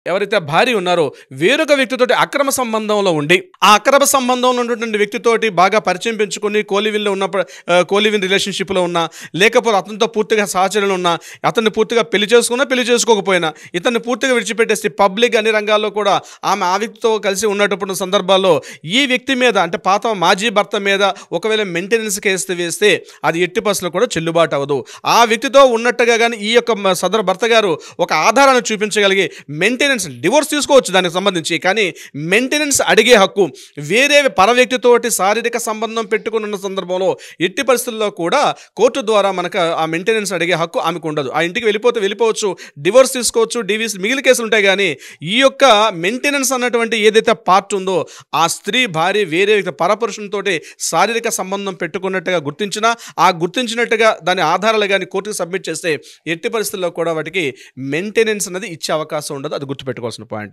ఎవరైతే భార్య ఉన్నారో వేరొక వ్యక్తితోటి అక్రమ సంబంధంలో ఉండి ఆ అక్రమ సంబంధంలో ఉన్నటువంటి వ్యక్తితోటి బాగా పరిచయం పెంచుకొని కోలివిన్లో ఉన్నప్పుడు కోలివిన్ రిలేషన్షిప్లో ఉన్నా లేకపోతే అతనితో పూర్తిగా సహచర్యలు ఉన్నా అతన్ని పూర్తిగా పెళ్లి చేసుకున్నా పెళ్లి చేసుకోకపోయినా ఇతన్ని పూర్తిగా విడిచిపెట్టేసి పబ్లిక్ అన్ని రంగాల్లో కూడా ఆమె ఆ వ్యక్తితో కలిసి ఉన్నటువంటి సందర్భాల్లో ఈ వ్యక్తి మీద అంటే పాత మాజీ భర్త మీద ఒకవేళ మెయింటెనెన్స్ కేసు వేస్తే అది ఎట్టి పరిస్థితుల్లో కూడా చెల్లుబాటు అవ్వదు. ఆ వ్యక్తితో ఉన్నట్టుగా కానీ ఈ యొక్క సదరు భర్త గారు ఒక ఆధారాన్ని చూపించగలిగి మెయింటెనెన్స్ డివోర్స్ తీసుకోవచ్చు దానికి సంబంధించి, కానీ మెయింటెనెన్స్ అడిగే హక్కు వేరే పర వ్యక్తితోటి శారీరక సంబంధం పెట్టుకుని ఉన్న సందర్భంలో ఎట్టి పరిస్థితుల్లో కూడా కోర్టు ద్వారా మనకు ఆ మెయింటెనెన్స్ అడిగే హక్కు ఆమెకు ఉండదు. ఆ ఇంటికి వెళ్ళిపోవచ్చు, డివోర్స్ తీసుకోవచ్చు, డివిస్ మిగిలిన కేసులు ఉంటాయి. కానీ ఈ యొక్క మెయింటెనెన్స్ అన్నటువంటి ఏదైతే పార్ట్ ఉందో ఆ స్త్రీ భార్య వేరే వ్యక్తి పరపురుషునితో శారీరక సంబంధం పెట్టుకున్నట్టుగా గుర్తించినట్టుగా దాని ఆధారాలు కానీ కోర్టుకు సబ్మిట్ చేస్తే ఎట్టి పరిస్థితుల్లో కూడా వాటికి మెయింటెనెన్స్ అనేది ఇచ్చే అవకాశం ఉండదు. అది గుర్తుపెట్టుకోవాల్సిన పాయింట్.